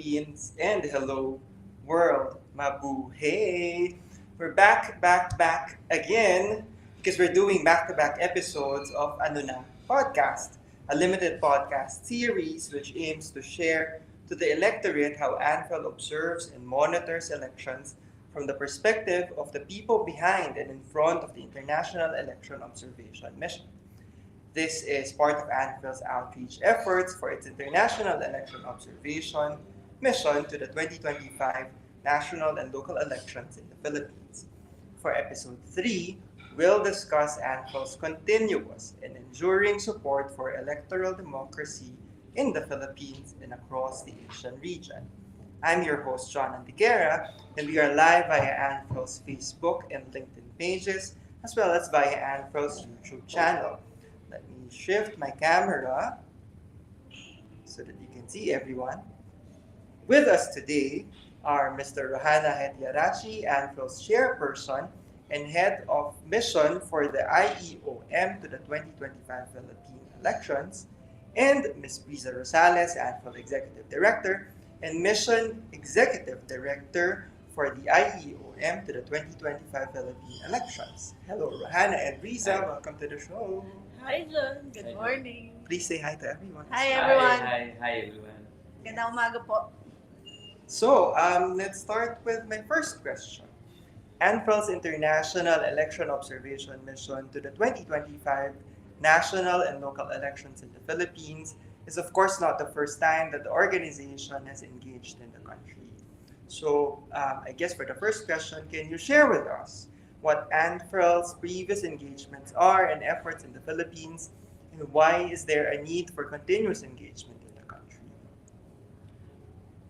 Philippines, and hello world. Mabuhay! We're back again because we're doing back-to-back episodes of Ano Na Podcast, a limited podcast series which aims to share to the electorate how ANFREL observes and monitors elections from the perspective of the people behind and in front of the International Election Observation Mission. This is part of ANFREL's outreach efforts for its International Election Observation Mission to the 2025 national and local elections in the Philippines. For Episode 3, we'll discuss ANFREL's continuous and enduring support for electoral democracy in the Philippines and across the Asian region. I'm your host, John Antiquera, and we are live via ANFREL's Facebook and LinkedIn pages, as well as via ANFREL's YouTube channel. Let me shift my camera so that you can see everyone. With us today are Mr. Rohana Hettiarachchie, ANFREL's chairperson and head of mission for the IEOM to the 2025 Philippine elections, and Ms. Brizza Rosales, ANFREL executive director and mission executive director for the IEOM to the 2025 Philippine elections. Hello, Rohana and Brizza. Welcome to the show. Hi, John. Good morning. Please say hi to everyone. Hi, everyone. Hi, everyone. Gandang umaga po. So, let's start with my first question. ANFREL's International Election Observation Mission to the 2025 national and local elections in the Philippines is of course not the first time that the organization has engaged in the country. So, I guess for the first question, can you share with us what ANFREL's previous engagements are and efforts in the Philippines, and why is there a need for continuous engagement in the country?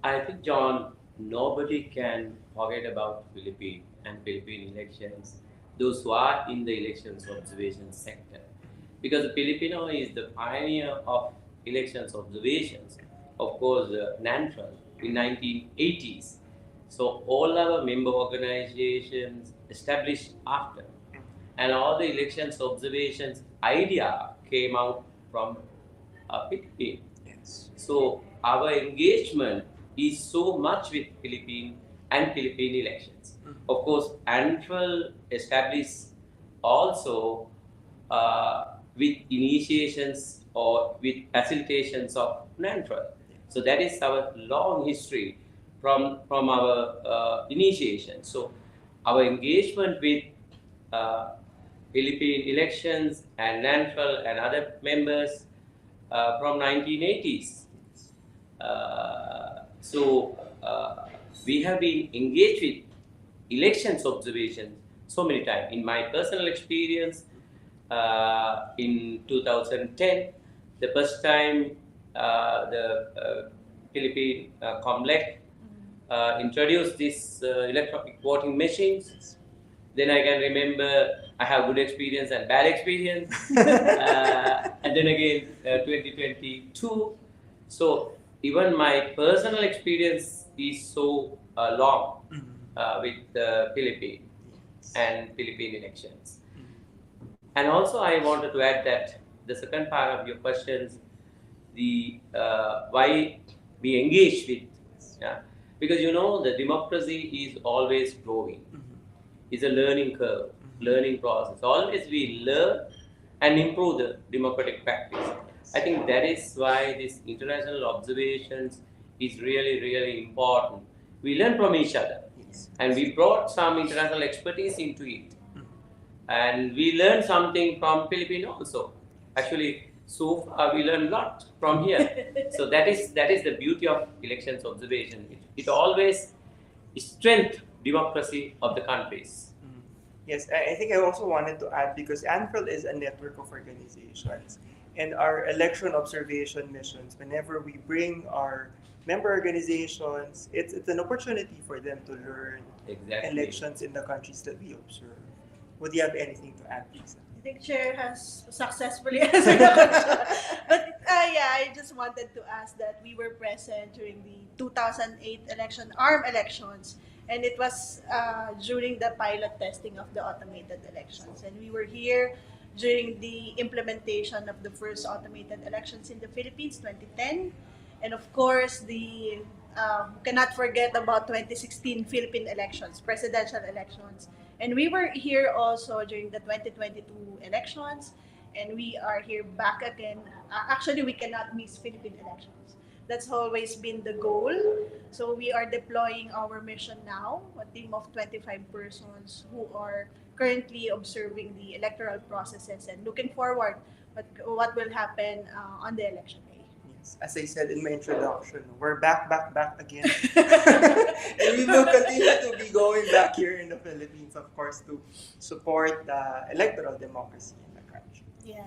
I think, John, nobody can forget about Philippine elections, those who are in the elections observation sector. Because the Filipino is the pioneer of elections observations, of course, ANFREL in 1980s. So all our member organizations established after, and all the elections observations idea came out from Philippines. Yes. So our engagement is so much with Philippine elections. Of course, ANFREL established also with initiations or with facilitations of ANFREL. So that is our long history from our initiation. So our engagement with Philippine elections and ANFREL and other members from 1980s. We have been engaged with elections observations so many times. In my personal experience, in 2010, the first time the Philippine Comlec introduced this electronic voting machines. Then I can remember I have good experience and bad experience. And then again, 2022. So even my personal experience is so long with the Philippine and Philippine elections. And also I wanted to add that the second part of your questions, the why we engage with, because the democracy is always growing. It's a learning curve, learning process. Always we learn and improve the democratic practice. I think that is why this international observations is really, really important. We learn from each other, and we brought some international expertise into it. And we learned something from Philippines also. Actually, so far we learned a lot from here. So that is the beauty of elections observation. It always strengthens democracy of the countries. Yes, I think I also wanted to add, because ANFREL is a network of organizations, and our election observation missions, whenever we bring our member organizations, it's an opportunity for them to learn elections in the countries that we observe. Would you have anything to add, Lisa? I think Chair has successfully answered the question. But I just wanted to ask that we were present during the 2008 ARM elections, and it was during the pilot testing of the automated elections. And we were here during the implementation of the first automated elections in the Philippines, 2010. And of course, the cannot forget about 2016 Philippine elections, presidential elections. And we were here also during the 2022 elections, and we are here back again. Actually, we cannot miss Philippine elections. That's always been the goal. So we are deploying our mission now, a team of 25 persons who are currently observing the electoral processes and looking forward what will happen on the election day. Yes, as I said in my introduction, we're back again. And we will continue to be going back here in the Philippines, of course, to support the electoral democracy in the country. Yeah.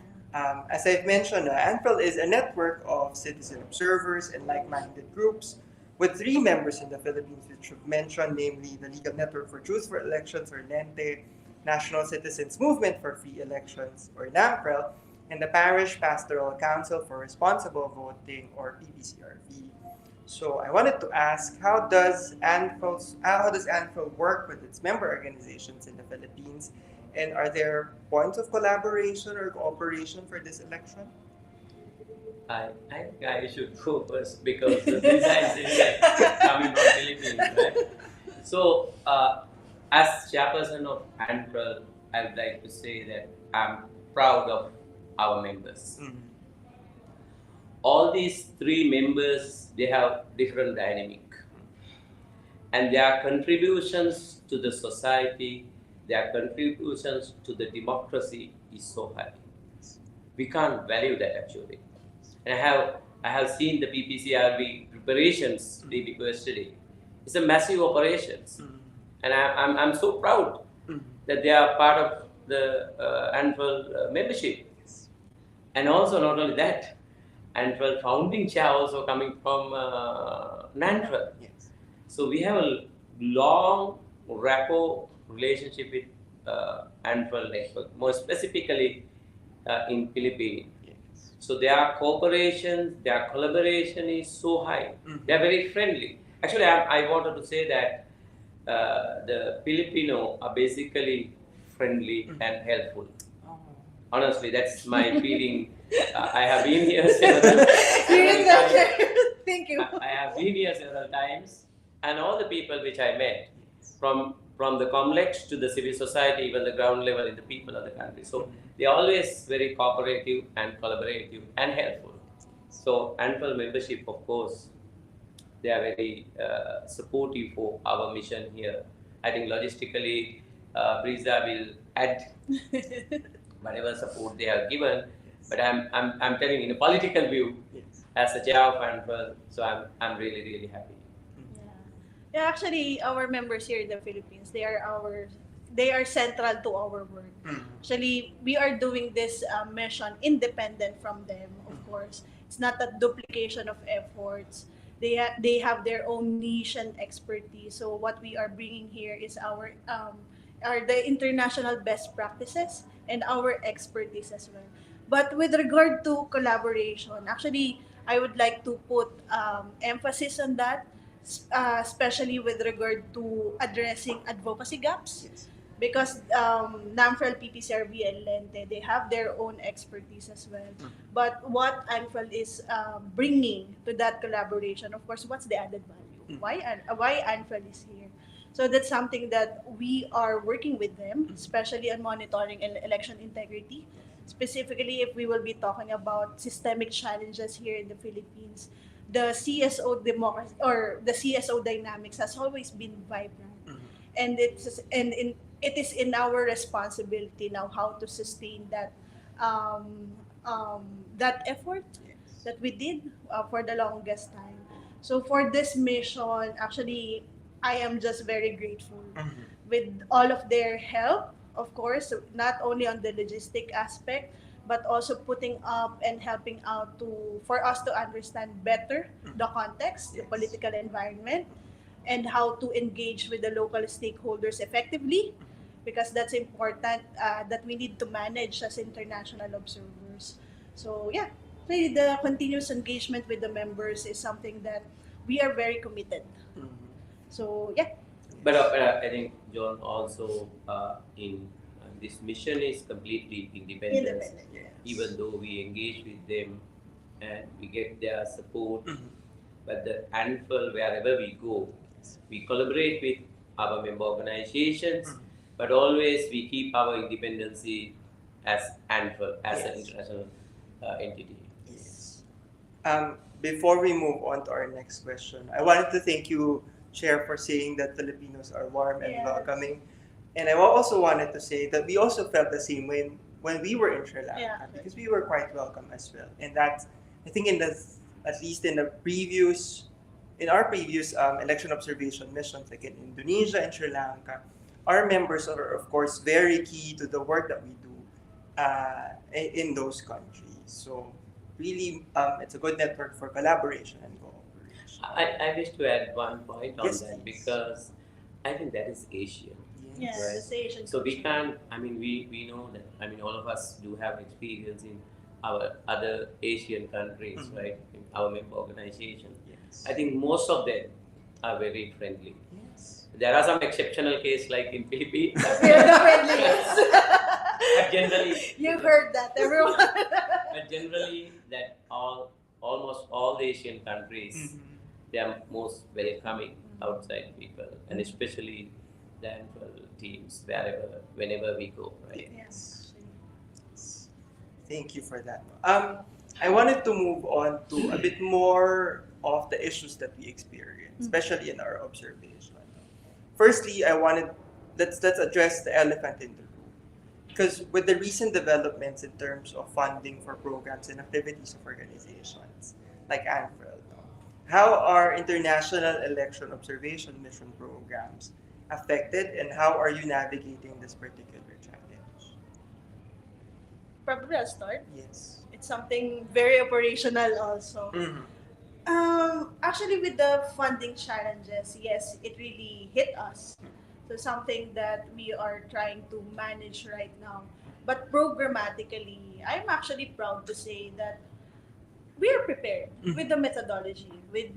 As I've mentioned, ANFREL is a network of citizen observers and like-minded groups with 3 members in the Philippines, which we've mentioned, namely the Legal Network for Truth for Elections, or NENTE, National Citizens Movement for Free Elections, or NAMFREL, and the Parish Pastoral Council for Responsible Voting, or PPCRV. So I wanted to ask, how does ANFREL work with its member organizations in the Philippines? And are there points of collaboration or cooperation for this election? I should go first because the Brizza is coming from Philippines, right? So, as chairperson of ANFREL, I would like to say that I'm proud of our members. Mm. All these 3 members, they have different dynamic, and their contributions to the society, their contributions to the democracy is so high. We can't value that actually. And I have seen the PPCRV preparations day before yesterday. It's a massive operations, and I'm so proud that they are part of the ANFREL membership. And also not only that, ANFREL founding chair also coming from NANFREL. Yes. So we have a long rapport relationship with ANFREL network, more specifically in Philippines. Yes. So their cooperation, their collaboration is so high. They are very friendly. Actually, I wanted to say that the Filipino are basically friendly and helpful. Honestly, that's my feeling. I have been here several times. Thank you. I have been here several times, and all the people which I met, from the complex to the civil society, even the ground level, in the people of the country. So they are always very cooperative and collaborative and helpful. So ANFREL membership, of course, they are very supportive for our mission here. I think logistically, Brizza will add whatever support they have given. But I'm telling in a political view, as a chair of ANFREL, so I'm really happy. Yeah, actually, our members here in the Philippines, they are central to our work. Actually, we are doing this mission independent from them, of course. It's not a duplication of efforts. They have their own niche and expertise. So what we are bringing here is are the international best practices and our expertise as well. But with regard to collaboration, actually, I would like to put emphasis on that, especially with regard to addressing advocacy gaps. Yes. Because NAMFREL, PPCRV, and LENTE, they have their own expertise as well. But what ANFREL is bringing to that collaboration, of course, what's the added value? Why ANFREL is here? So that's something that we are working with them, especially on monitoring election integrity. Specifically, if we will be talking about systemic challenges here in the Philippines, the CSO democracy or the CSO dynamics has always been vibrant, and it is in our responsibility now how to sustain that effort that we did for the longest time. So for this mission, actually, I am just very grateful with all of their help, of course, not only on the logistic aspect, but also putting up and helping out for us to understand better the context, the political environment, and how to engage with the local stakeholders effectively, because that's important that we need to manage as international observers. So yeah, really the continuous engagement with the members is something that we are very committed. So yeah. But I think John also in this mission is completely independent. Yes. Even though we engage with them and we get their support, but the ANFREL, wherever we go, we collaborate with our member organizations, but always we keep our independency as ANFREL, as an Yes. international entity. Yes. Before we move on to our next question, I wanted to thank you, Chair, for saying that Filipinos are warm and Yes. welcoming. And I also wanted to say that we also felt the same when we were in Sri Lanka, Yeah. because we were quite welcome as well. And that's, I think, at least in our previous election observation missions, like in Indonesia and Sri Lanka, our members are, of course, very key to the work that we do in those countries. So really, it's a good network for collaboration and cooperation. I wish to add one point on Yes, that, please. because I think that is Asian. Yeah, Right. this Asian So we culture. can't, we know that, all of us do have experience in our other Asian countries, Mhm. right, in our member organization. Yes. I think most of them are very friendly. Yes. There are some exceptional cases like in Philippines. We are the friendliest. But generally, You've heard that, everyone. but generally, that almost all the Asian countries, Mhm. they are most welcoming outside people, and especially the ANFREL teams, whenever we go, right? Yes. Thank you for that. I wanted to move on to a bit more of the issues that we experience, especially in our observation. Firstly, let's address the elephant in the room, because with the recent developments in terms of funding for programs and activities of organizations like ANFREL, how are international election observation mission programs affected, and how are you navigating this particular challenge? Probably I'll start. Yes. It's something very operational also. Mm-hmm. Actually, with the funding challenges, yes, it really hit us. So something that we are trying to manage right now. But programmatically, I'm actually proud to say that we are prepared with the methodology. With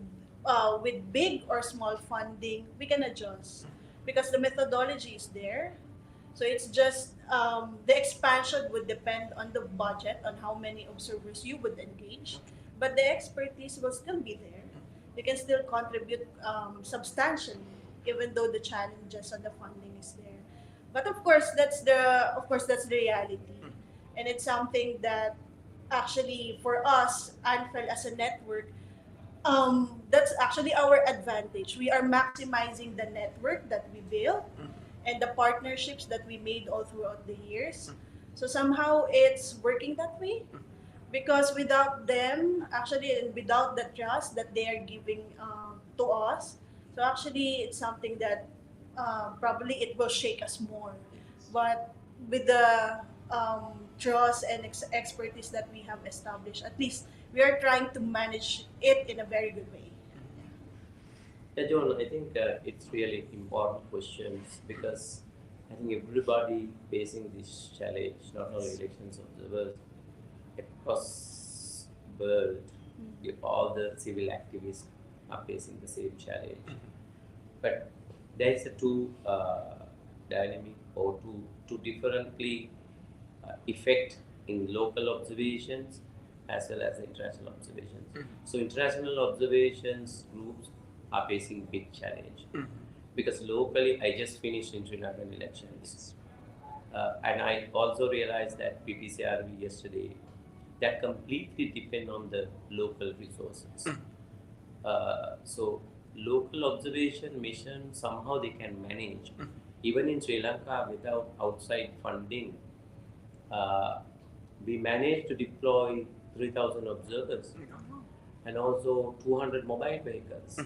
big or small funding, we can adjust because the methodology is there. So it's just the expansion would depend on the budget, on how many observers you would engage, but the expertise will still be there. You can still contribute substantially, even though the challenges on the funding is there. But of course that's the reality, and it's something that actually for us, ANFREL as a network, that's actually our advantage. We are maximizing the network that we built and the partnerships that we made all throughout the years. So somehow it's working that way because without them, actually, and without the trust that they are giving to us, so actually it's something that probably it will shake us more. But with the trust and expertise that we have established, at least we are trying to manage it in a very good way. Yeah, John, I think it's really important questions, because I think everybody facing this challenge, not only elections observers, across world, all the civil activists are facing the same challenge. But there is a two dynamic or two differently effect in local observations as well as international observations. So international observations groups are facing big challenge, because locally I just finished international elections, and I also realized that PPCRV yesterday that completely depend on the local resources. So local observation mission somehow they can manage. Even in Sri Lanka, without outside funding, we managed to deploy 3,000 observers and also 200 mobile vehicles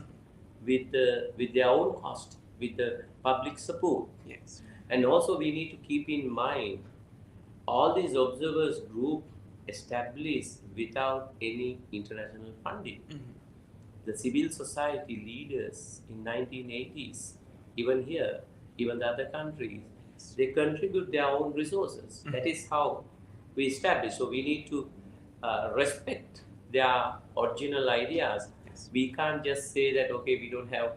with their own cost, with the public support. Yes. And also we need to keep in mind all these observers group established without any international funding. The civil society leaders in 1980s, even here, even the other countries, they contribute their own resources. That is how we establish. So we need to respect their original ideas. We can't just say that, okay, we don't have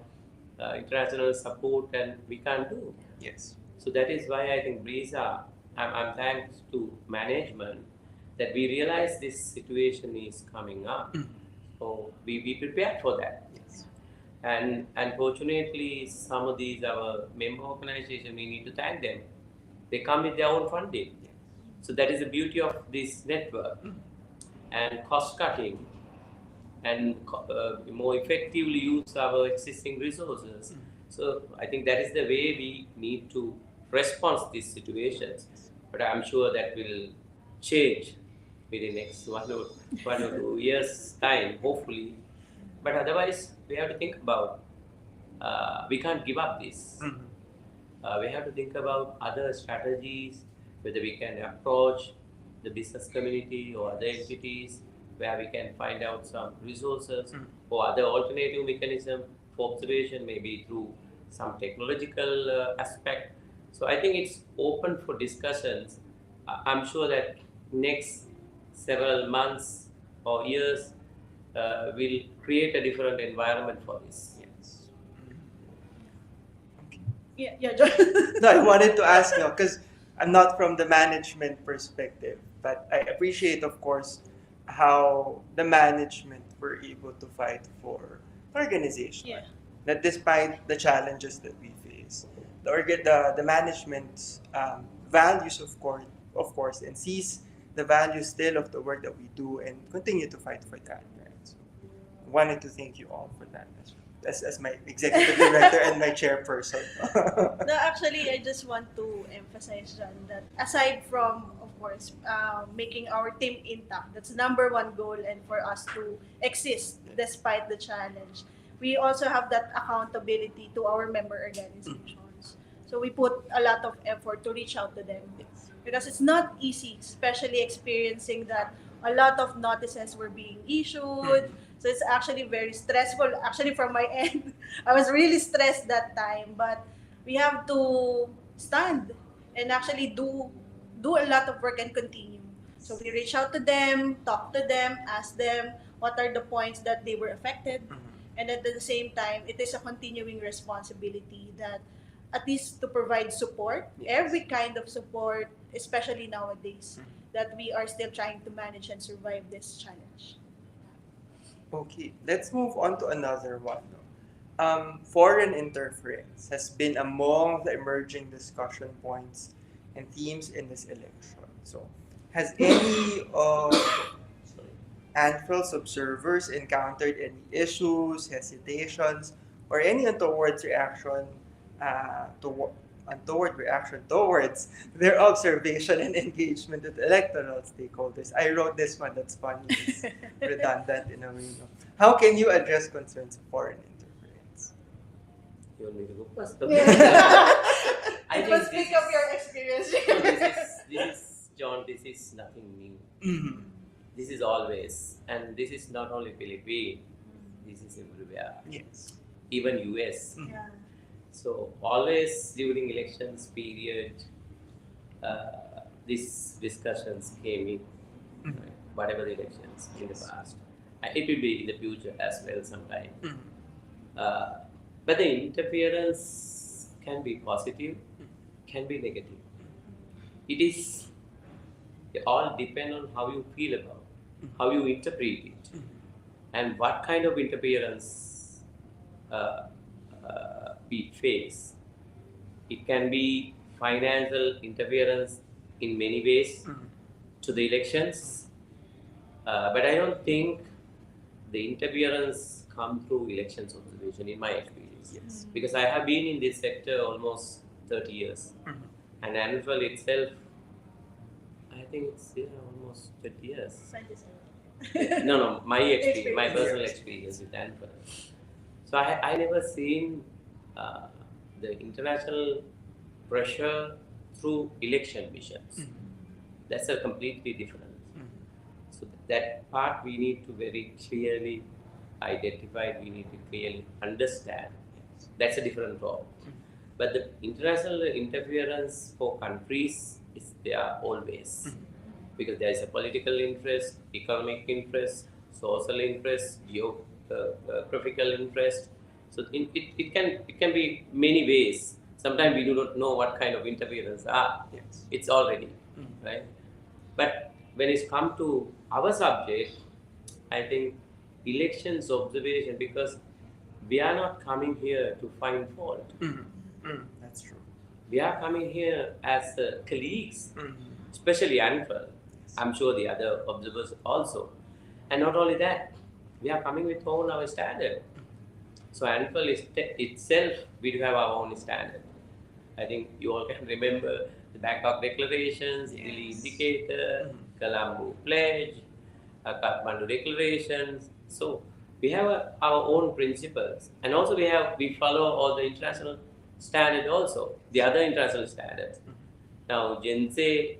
international support and we can't do. Yes. So that is why I think Brizza, I'm thanks to management that we realize this situation is coming up. So we be prepared for that. Yes. And unfortunately, some of these our member organizations, we need to thank them. They come with their own funding. Yes. So that is the beauty of this network. And cost cutting and more effectively use our existing resources. So I think that is the way we need to respond to these situations. But I'm sure that will change within next 1 or 2 years time, hopefully. But otherwise, we have to think about we can't give up this. We have to think about other strategies, whether we can approach the business community or other entities where we can find out some resources or other alternative mechanism for observation, maybe through some technological aspect. So I think it's open for discussions. I'm sure that next several months or years will create a different environment for this. Yes. Okay. Yeah, John. No, I wanted to ask now because I'm not from the management perspective, but I appreciate, of course, how the management were able to fight for the organization. Yeah. That despite the challenges that we face, the management values, of course, and sees the value still of the work that we do and continue to fight for that. Right? So, I wanted to thank you all for that as my executive director and my chairperson. No, actually, I just want to emphasize, John, that aside from, of course, making our team intact, that's the number one goal, and for us to exist despite the challenge, we also have that accountability to our member organizations. So we put a lot of effort to reach out to them because it's not easy, especially experiencing that a lot of notices were being issued. So it's actually very stressful. Actually, from my end, I was really stressed that time. But we have to stand and actually do a lot of work and continue. So we reach out to them, talk to them, ask them what are the points that they were affected. And at the same time, it is a continuing responsibility that at least to provide support, every kind of support, especially nowadays, that we are still trying to manage and survive this challenge. Okay, let's move on to another one. Foreign interference has been among the emerging discussion points and themes in this election. So, has any of ANFREL's observers encountered any issues, hesitations, or any untoward reaction towards their observation and engagement with electoral stakeholders? I wrote this one. That's funny. It's redundant in a way. No? How can you address concerns of foreign interference? You want me to go first? I think speak of your experience. No, this is John. This is nothing new. This is always, and this is not only Philippines. This is everywhere. Yes. Even US. Yeah. So always during elections period, these discussions came in, right? Whatever the elections in the past. It will be in the future as well sometime. But the interference can be positive, can be negative. It all depends on how you feel about, how you interpret it, and what kind of interference we face. It can be financial interference in many ways to the elections, but I don't think the interference come through elections observation in my experience. Yes. Because I have been in this sector almost 30 years, and ANFREL itself, I think it's almost 30 years. No, my experience, my personal experience with ANFREL. So I never seen the international pressure through election missions. That's a completely different. So that part we need to very clearly identify, we need to clearly understand. That's a different role. But the international interference for countries is there always. Because there is a political interest, economic interest, social interest, geographical interest. So it can be many ways. Sometimes we do not know what kind of interference it's already, right? But when it's come to our subject, I think elections observation, because we are not coming here to find fault. That's true. We are coming here as colleagues, Mm-hmm. especially ANFREL. I'm sure the other observers also. And not only that, we are coming with all our standard. So ANFREL is itself, we do have our own standard. I think you all can remember the Bangkok Declarations, Italy Indicator, Colombo Pledge, Kathmandu Declarations. So we have our own principles, and also we follow all the international standard also, the other international standards. Now GENSE,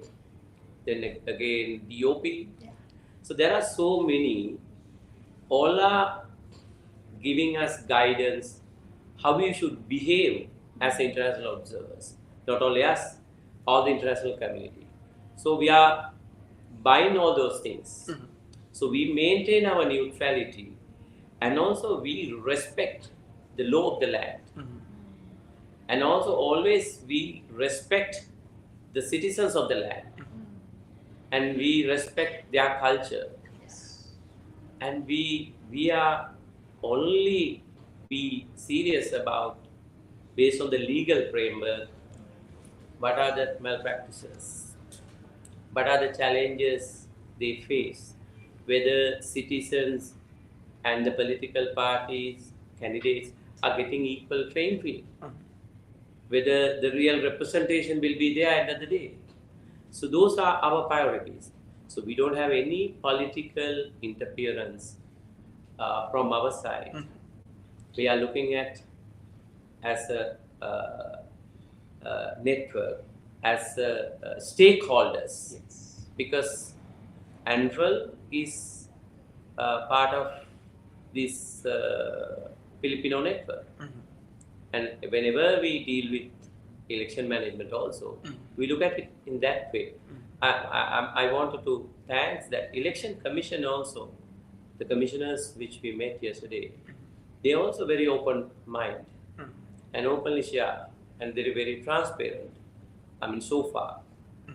then again DOP. Yeah. So there are so many. All are giving us guidance how we should behave as international observers. Not only us, all the international community. So we are buying all those things. So we maintain our neutrality, and also we respect the law of the land. And also always we respect the citizens of the land, and we respect their culture, and we are only be serious about, based on the legal framework, what are the malpractices, what are the challenges they face, whether citizens and the political parties, candidates are getting equal playing field, whether the real representation will be there end of the day. So those are our priorities. So we don't have any political interference from our side. We are looking at as a network, as stakeholders, because ANFREL is part of this Filipino network. And whenever we deal with election management also, we look at it in that way. I wanted to thank that election commission also, the commissioners which we met yesterday. They are also very open mind and openly share, and they're very transparent. I mean, so far,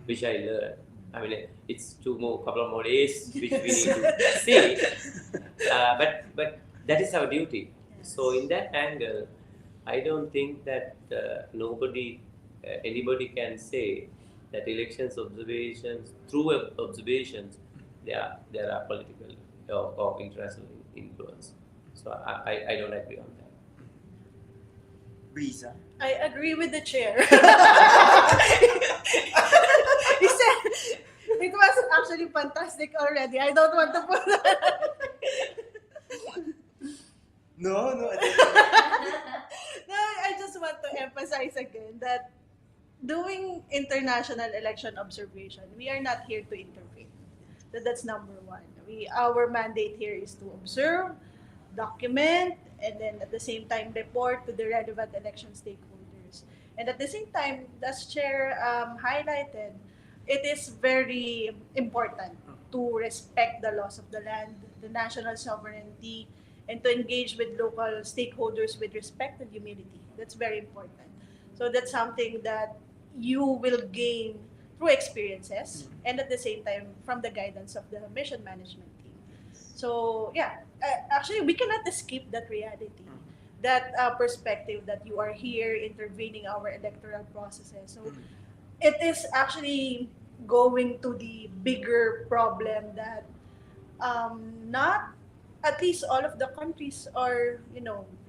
which I learned. I mean, it's couple of more days which we need to see, but that is our duty. So in that angle, I don't think that anybody can say that elections observations, through observations, there are political or international influence. So I don't agree on that. Brizza. I agree with the chair. He said it was actually fantastic already. I don't want to put that. No. No, I just want to emphasize again that doing international election observation, we are not here to intervene. That's number one. Our mandate here is to observe, document, and then at the same time report to the relevant election stakeholders. And at the same time, as Chair highlighted, it is very important to respect the laws of the land, the national sovereignty, and to engage with local stakeholders with respect and humility. That's very important. So that's something that you will gain through experiences and at the same time from the guidance of the mission management team. So yeah, actually we cannot escape that reality, that perspective that you are here intervening our electoral processes. So it is actually going to the bigger problem that not at least all of the countries are,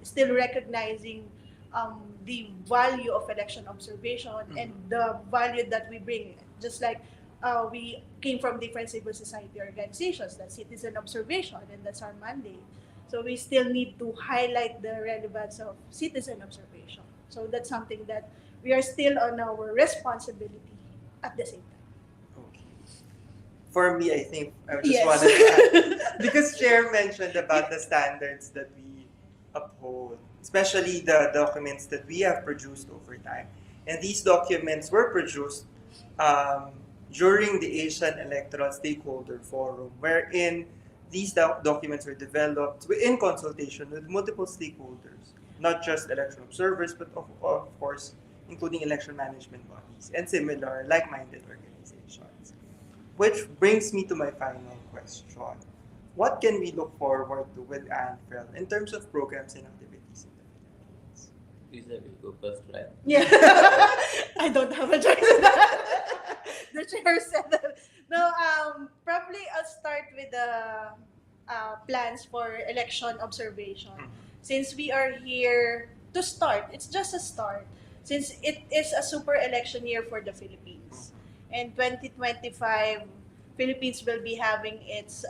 still recognizing the value of election observation and the value that we bring. Just like we came from different civil society organizations, that's citizen observation, and that's our mandate. So we still need to highlight the relevance of citizen observation. So that's something that we are still on our responsibility at the same time. Okay. For me, I think I just Yes. wanted to add, because Chair mentioned about the standards that we uphold, especially the documents that we have produced over time. And these documents were produced during the Asian Electoral Stakeholder Forum, wherein these documents were developed in consultation with multiple stakeholders, not just election observers, but of course, including election management bodies and similar like-minded organizations. Which brings me to my final question. what can we look forward to with ANFREL in terms of programs and activities in the Philippines? Brizza will go first, right? Yeah. I don't have a choice in that. The chair said that. No, probably I'll start with the plans for election observation. Since we are here to start, it's just a start. Since it is a super election year for the Philippines. And 2025, Philippines will be having its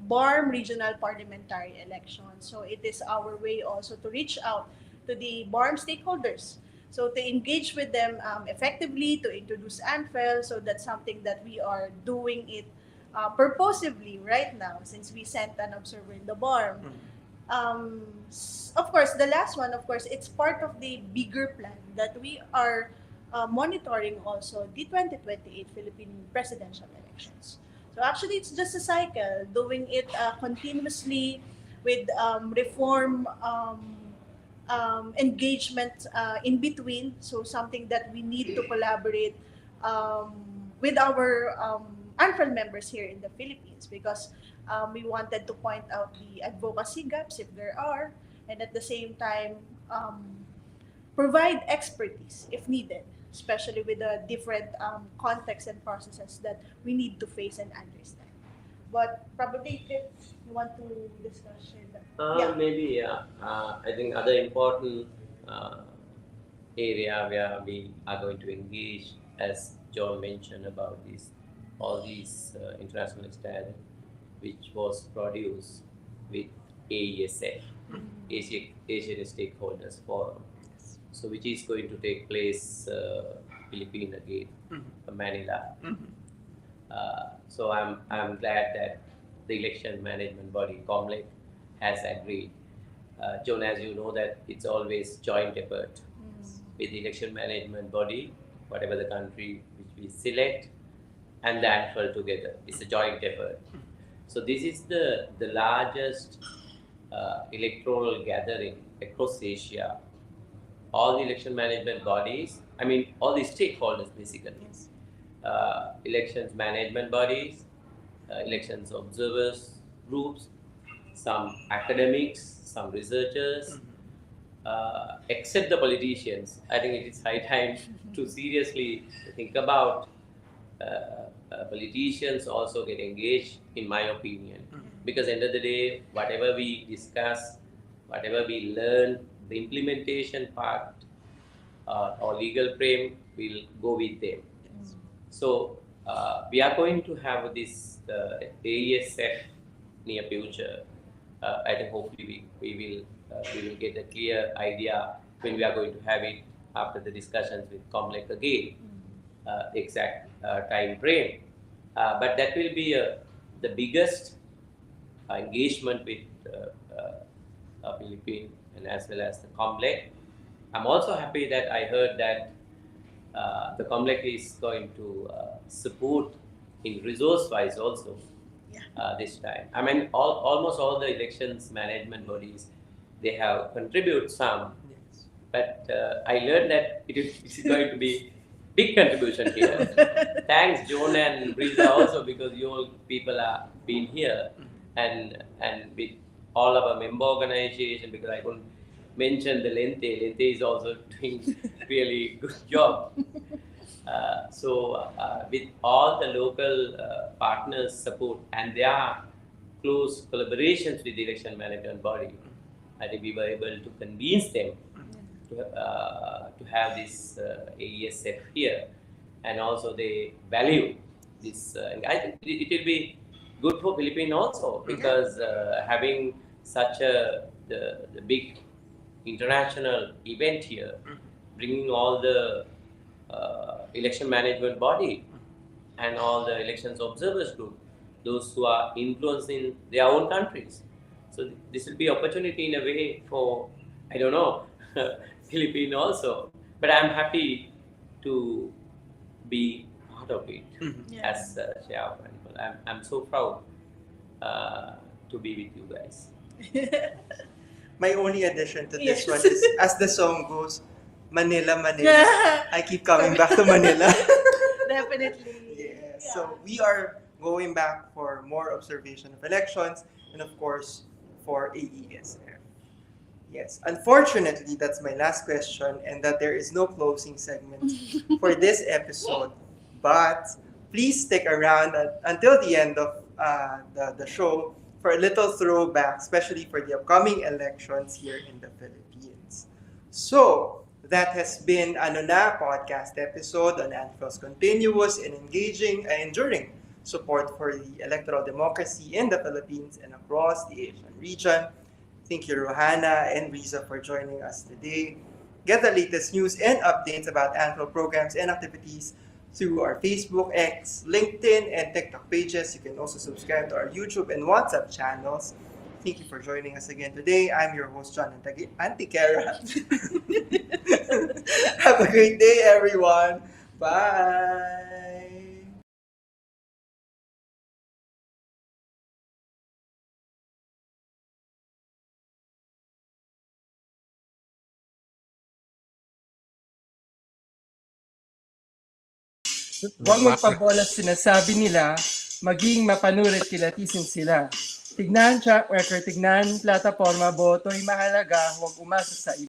BARM regional parliamentary election. So it is our way also to reach out to the BARM stakeholders. So to engage with them effectively, to introduce ANFREL, so that's something that we are doing it purposively right now since we sent an observer in the BARM. Of course, the last one, of course, it's part of the bigger plan that we are monitoring also the 2028 Philippine presidential elections. So actually, it's just a cycle, doing it continuously with reform engagement in between. So something that we need to collaborate um, with our ANFREL members here in the Philippines because we wanted to point out the advocacy gaps if there are, and at the same time provide expertise if needed, especially with the different contexts and processes that we need to face and understand. But probably if you want to discuss share that. Maybe, yeah. I think other important uh, area where we are going to engage, as John mentioned about this, all these international standard, which was produced with AESF, Asian Stakeholders Forum. So which is going to take place Philippines again, Manila. So I'm glad that the election management body COMLEC has agreed. John, as you know, that it's always joint effort with the election management body, whatever the country which we select, and the ANFREL together. It's a joint effort. So this is the largest electoral gathering across Asia. All the election management bodies, I mean, all the stakeholders basically, elections management bodies, elections observers groups, some academics, some researchers, except the politicians. I think it is high time to seriously think about politicians also get engaged, in my opinion, because end of the day, whatever we discuss, whatever we learn, the implementation part or legal frame will go with them. So we are going to have this AESF near future. I think hopefully we will get a clear idea when we are going to have it after the discussions with COMLEC again, exact time frame. But that will be the biggest engagement with Philippines and as well as the COMLEC. I'm also happy that I heard that the COMLEC is going to support in resource-wise also this time. I mean, almost all the elections management bodies, they have contributed some, but I learned that it is going to be big contribution here. Thanks, Joan and Brizza also, because you all people are been here and with all of our member organization, because I couldn't mention the Lente. Lente is also doing really good job. So with all the local partners support and their close collaborations with the election management body, I think we were able to convince them to have this AESF here, and also they value this. I think it will be good for Philippines also, because having such the big international event here, bringing all the election management body and all the elections observers group, those who are influencing their own countries. So this will be opportunity in a way for, I don't know, Philippines also. But I'm happy to be part of it as chair of ANFREL. I'm so proud to be with you guys. My only addition to this Yes. one is, as the song goes, Manila, Manila. I keep coming back to Manila. Definitely. Yes. So we are going back for more observation of elections. and of course, for AESF. Yes, unfortunately, that's my last question, and that there is no closing segment for this episode. But please stick around until the end of the show for a little throwback, especially for the upcoming elections here in the Philippines. So, that has been Ano Na podcast episode on ANFREL's continuous and engaging and enduring support for the electoral democracy in the Philippines and across the Asian region. Thank you, Rohana and Brizza, for joining us today. Get the latest news and updates about ANFREL programs and activities through our Facebook, X, LinkedIn, and TikTok pages. You can also subscribe to our YouTube and WhatsApp channels. Thank you for joining us again today. I'm your host, John Antiquera. Have a great day, everyone. Bye. Huwag magpabola sinasabi nila, maging mapanurit kilatisin sila. Tignan track record, tignan plataforma, boto'y mahalaga, huwag umasa sa iba.